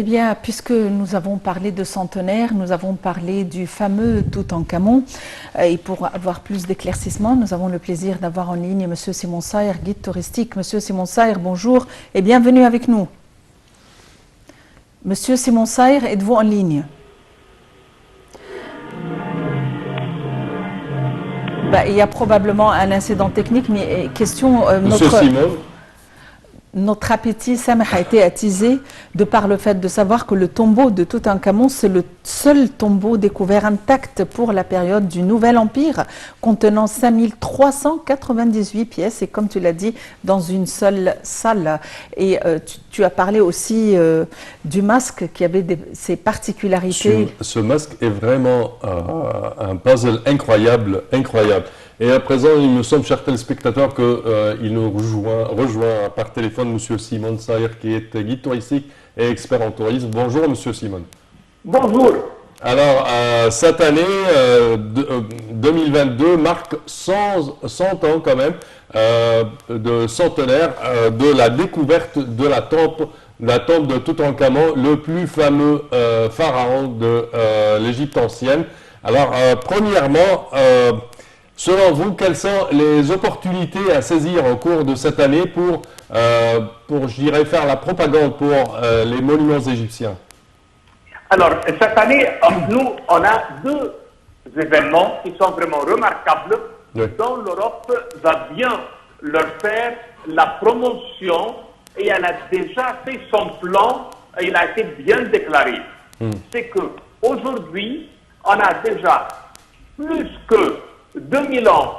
Eh bien, puisque nous avons parlé de centenaire, nous avons parlé du fameux Toutankhamon, et pour avoir plus d'éclaircissements, nous avons le plaisir d'avoir en ligne M. Simon Saïr, guide touristique. Monsieur Simon Saïr, bonjour et bienvenue avec nous. Monsieur Simon Saïr, êtes-vous en ligne? Il y a probablement un incident technique, mais question... Monsieur Simon. Notre appétit, Samah, a été attisé de par le fait de savoir que le tombeau de Toutankhamon, c'est le seul tombeau découvert intact pour la période du Nouvel Empire, contenant 5398 pièces, et comme tu l'as dit, dans une seule salle. Et tu as parlé aussi du masque qui avait ses particularités. Ce masque est vraiment un puzzle incroyable, incroyable. Et à présent, il me semble, chers téléspectateurs, qu'il nous rejoint par téléphone M. Simon Saïr, qui est guide touristique et expert en tourisme. Bonjour, M. Simon. Bonjour. Alors, cette année, 2022, marque 100 ans quand même, de centenaire de la découverte de la tombe de Toutankhamon, le plus fameux pharaon de l'Égypte ancienne. Alors, premièrement, selon vous, quelles sont les opportunités à saisir au cours de cette année pour je dirais, faire la propagande pour les monuments égyptiens? Alors, cette année, nous, on a deux événements qui sont vraiment remarquables, oui, dont l'Europe va bien leur faire la promotion, et elle a déjà fait son plan, et il a été bien déclaré. C'est qu'aujourd'hui, on a déjà plus que 2000 ans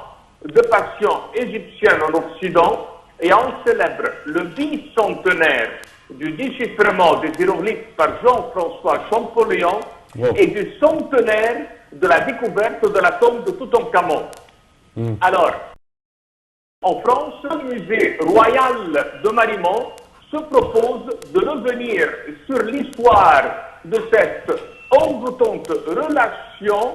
de passion égyptienne en Occident, et on célèbre le bicentenaire du déchiffrement des hiéroglyphes par Jean-François Champollion, wow, et du centenaire de la découverte de la tombe de Toutankhamon. Alors, en France, le musée royal de Marimont se propose de revenir sur l'histoire de cette envoûtante relation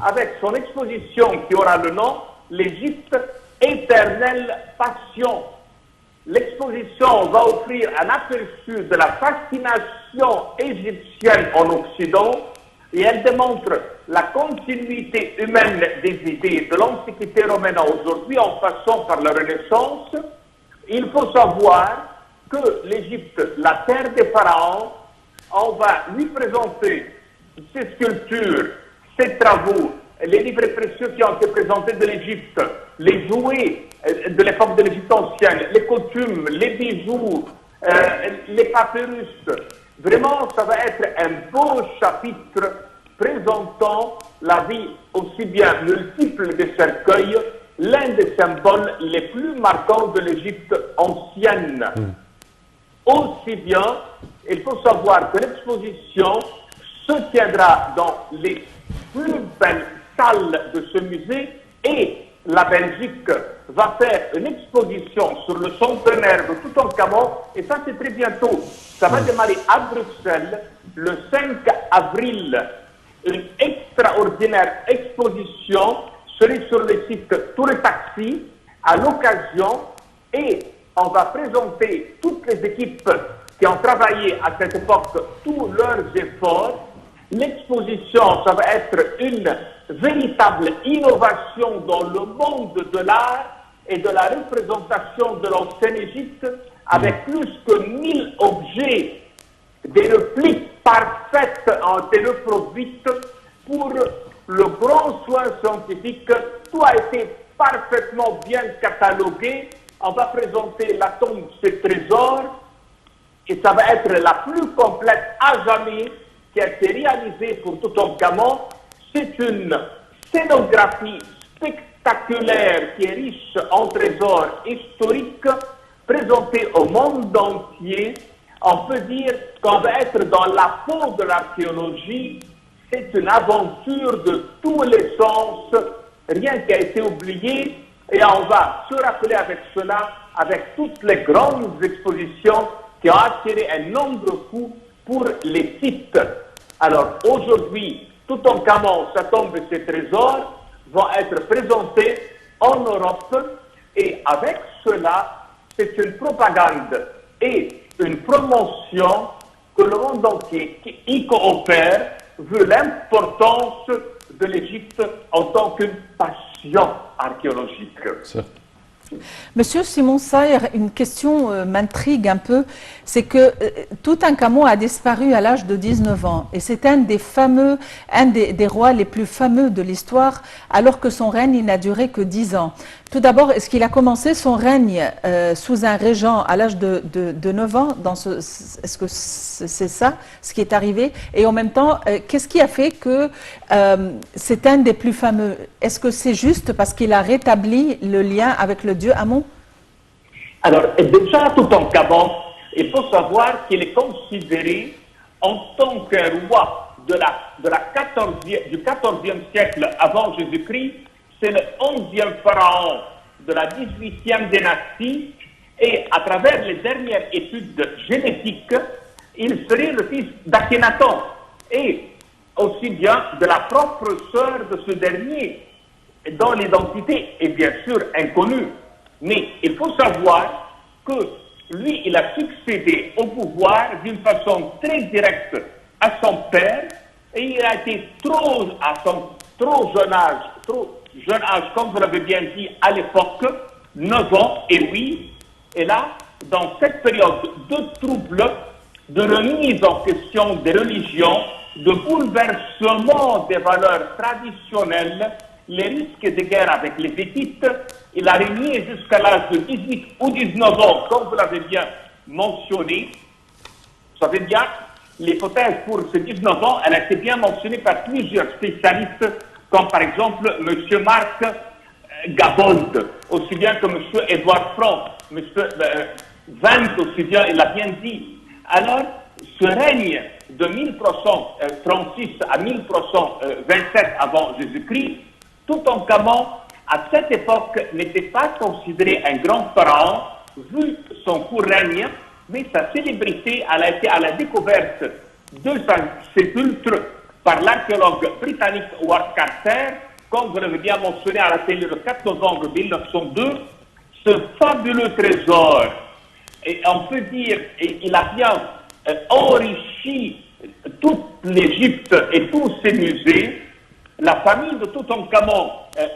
avec son exposition qui aura le nom « L'Égypte, éternelle passion ». L'exposition va offrir un aperçu de la fascination égyptienne en Occident, et elle démontre la continuité humaine des idées de l'Antiquité romaine à aujourd'hui en passant par la Renaissance. Il faut savoir que l'Égypte, la terre des pharaons, on va lui présenter ses sculptures, ses travaux, les livres précieux qui ont été présentés de l'Égypte, les jouets de l'époque de l'Égypte ancienne, les coutumes, les bijoux, les papyrus. Vraiment, ça va être un beau chapitre présentant la vie aussi bien multiple des cercueils, l'un des symboles les plus marquants de l'Égypte ancienne. Aussi bien, il faut savoir que l'exposition se tiendra dans les plus belles salles de ce musée, et la Belgique va faire une exposition sur le centenaire de Toutankhamon, et ça c'est très bientôt. Ça va démarrer à Bruxelles le 5 avril. Une extraordinaire exposition serait sur le site Tour et Taxi à l'occasion, et on va présenter toutes les équipes qui ont travaillé à cette époque, tous leurs efforts. L'exposition, ça va être une véritable innovation dans le monde de l'art et de la représentation de l'ancienne Égypte, avec plus que 1000 objets. Des répliques parfaites ont été reproduites pour le grand soin scientifique. Tout a été parfaitement bien catalogué. On va présenter la tombe de ses trésors, et ça va être la plus complète à jamais qui a été réalisée pour Toutankhamon. C'est une scénographie spectaculaire qui est riche en trésors historiques présentés au monde entier. On peut dire qu'on va être dans la peau de l'archéologie. C'est une aventure de tous les sens, rien qui a été oublié, et on va se rappeler avec cela, avec toutes les grandes expositions qui ont attiré un nombre fou pour les sites. Alors aujourd'hui, Toutankhamon, sa tombe et ses trésors vont être présentés en Europe, et avec cela, c'est une propagande et une promotion que le monde entier qui y coopère vu l'importance de l'Égypte en tant qu'une passion archéologique. Monsieur Simon Sayer, une question m'intrigue un peu, c'est que Toutankhamon a disparu à l'âge de 19 ans et c'est un des rois les plus fameux de l'histoire alors que son règne n'a duré que 10 ans. Tout d'abord, est-ce qu'il a commencé son règne sous un régent à l'âge de 9 ans est-ce que c'est ça ce qui est arrivé? Et en même temps, qu'est-ce qui a fait que c'est un des plus fameux? Est-ce que c'est juste parce qu'il a rétabli le lien avec le dieu Amon? Alors, déjà, Toutankhamon, il faut savoir qu'il est considéré en tant qu'un roi du 14e siècle avant Jésus-Christ. C'est le 11e pharaon de la 18e dynastie et à travers les dernières études génétiques, il serait le fils d'Akhenaton et aussi bien de la propre sœur de ce dernier, dont l'identité est bien sûr inconnue. Mais il faut savoir que lui, il a succédé au pouvoir d'une façon très directe à son père et il a été à son trop jeune âge, comme vous l'avez bien dit à l'époque, 9 ans, et oui, et là, dans cette période de trouble, de remise en question des religions, de bouleversement des valeurs traditionnelles, les risques de guerre avec les Hittites, il a régné jusqu'à l'âge de 18 ou 19 ans, comme vous l'avez bien mentionné. Vous savez bien, l'hypothèse pour ces 19 ans, elle a été bien mentionnée par plusieurs spécialistes, comme par exemple M. Marc Gabold, aussi bien que M. Edouard Franck, M. Vance, aussi bien, il l'a bien dit. Alors, ce règne de 1336 à 1327 avant Jésus-Christ, Toutankhamon, à cette époque, n'était pas considéré un grand pharaon, vu son court règne, mais sa célébrité elle a été à la découverte de sa sépulcre par l'archéologue britannique Howard Carter, comme vous l'avez bien mentionné à la télé le 4 novembre 1902, ce fabuleux trésor, et on peut dire, il a bien enrichi toute l'Égypte et tous ses musées. La famille de Toutankhamon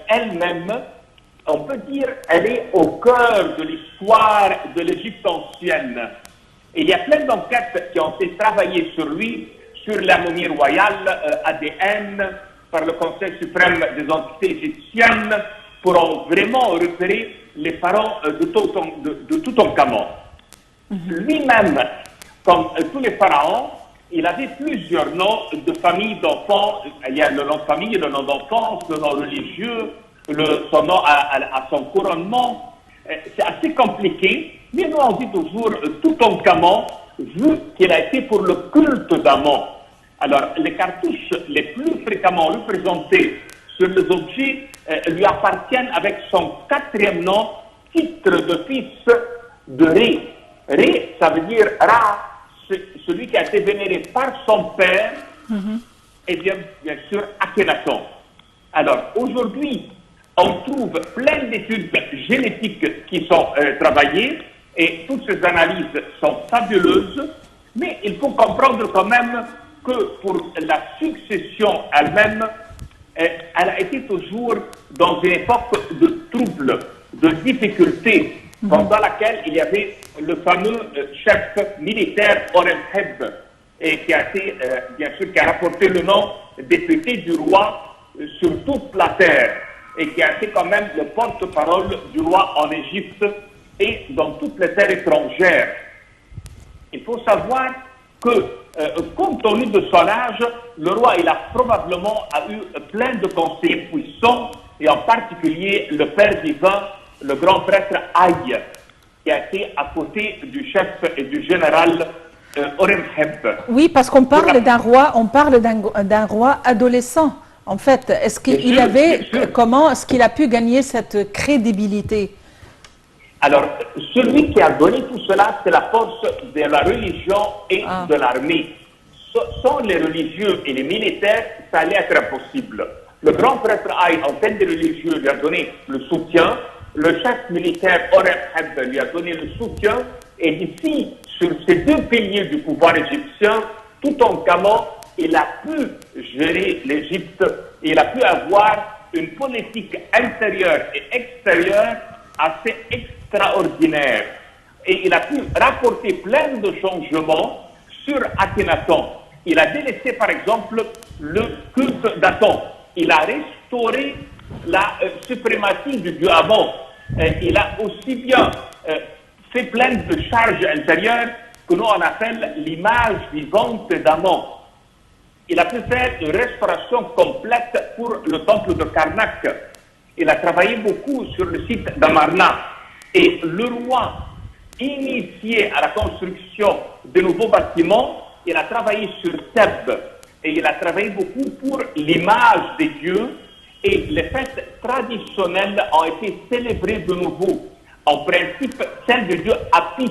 elle-même, on peut dire, elle est au cœur de l'histoire de l'Égypte ancienne. Et il y a plein d'enquêtes qui ont été travaillées sur lui, sur la momie royale, ADN, par le Conseil suprême des entités égyptiennes, pour en vraiment repérer les pharaons de Toutankhamon. Lui-même, comme tous les pharaons, il avait plusieurs noms de famille d'enfants. Il y a le nom de famille, le nom d'enfance, le nom religieux, son nom à son couronnement. C'est assez compliqué, mais nous on dit toujours Toutankhamon, vu qu'il a été pour le culte d'Amon. Alors, les cartouches les plus fréquemment représentées sur les objets lui appartiennent avec son 4e nom, titre de fils de Ré. Ré, ça veut dire Ra, celui qui a été vénéré par son père, et bien sûr Akhenaton. Alors, aujourd'hui, on trouve plein d'études génétiques qui sont travaillées, et toutes ces analyses sont fabuleuses, mais il faut comprendre quand même que pour la succession elle-même, elle a été toujours dans une époque de troubles, de difficultés, pendant laquelle il y avait le fameux chef militaire Horemheb, et qui a été, bien sûr, qui a rapporté le nom député du roi sur toute la terre, et qui a été quand même le porte-parole du roi en Égypte et dans toutes les terres étrangères. Il faut savoir que, compte tenu de son âge, le roi, il a probablement eu plein de conseillers puissants, et en particulier le Père divin, le grand prêtre Aïe, qui a été à côté du chef et du général Horemheb. Oui, parce qu'on parle d'un roi, d'un roi adolescent. En fait, est-ce qu'il comment est-ce qu'il a pu gagner cette crédibilité? Alors, celui qui a donné tout cela, c'est la force de la religion et de l'armée. Sans les religieux et les militaires, ça allait être impossible. Le grand prêtre Aïe, en tête des religieux, lui a donné le soutien. Le chef militaire Horemheb lui a donné le soutien. Et ici, sur ces deux piliers du pouvoir égyptien, Toutankhamon, il a pu gérer l'Égypte, il a pu avoir une politique intérieure et extérieure assez extraordinaire. Et il a pu rapporter plein de changements sur Akhenaton. Il a délaissé par exemple le culte d'Aton. Il a restauré la suprématie du dieu Amon. Il a aussi bien fait plein de charges intérieures que nous on appelle l'image vivante d'Amon. Il a pu faire une restauration complète pour le temple de Karnak. Il a travaillé beaucoup sur le site d'Amarna. Et le roi, initié à la construction de nouveaux bâtiments, il a travaillé sur Thèbes. Et il a travaillé beaucoup pour l'image des dieux. Et les fêtes traditionnelles ont été célébrées de nouveau. En principe, celle du dieu Apis,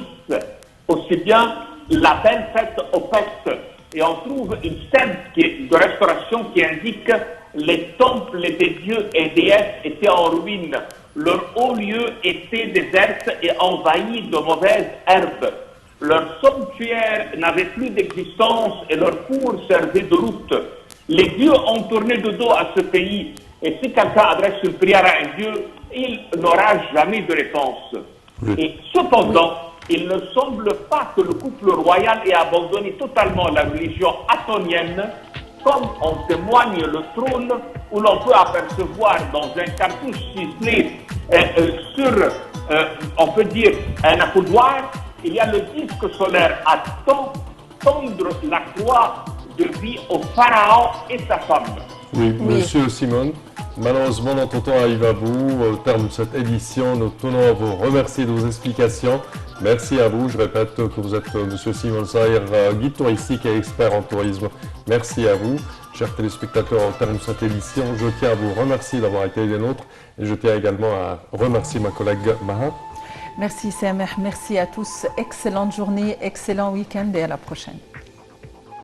aussi bien la belle fête aux fêtes. Et on trouve une scène de restauration qui indique que les temples des dieux et déesses étaient en ruine. Leurs hauts lieux étaient déserts et envahis de mauvaises herbes. Leurs sanctuaires n'avaient plus d'existence et leurs cours servaient de route. Les dieux ont tourné de dos à ce pays. Et si quelqu'un adresse une prière à un dieu, il n'aura jamais de réponse. Oui. Et cependant, il ne semble pas que le couple royal ait abandonné totalement la religion attonienne, comme en témoigne le trône où l'on peut apercevoir dans un cartouche ciselé sur, on peut dire, un accoudoir, il y a le disque solaire à tendre la croix de vie au pharaon et sa femme. Oui, Monsieur Simon, malheureusement notre temps arrive à bout. Au terme de cette édition, nous tenons à vous remercier de vos explications. Merci à vous. Je répète que vous êtes Monsieur Simon Saïr, guide touristique et expert en tourisme. Merci à vous. Chers téléspectateurs, au terme de cette édition, je tiens à vous remercier d'avoir été des nôtres et je tiens également à remercier ma collègue Maha. Merci Sameh, merci à tous. Excellente journée, excellent week-end et à la prochaine.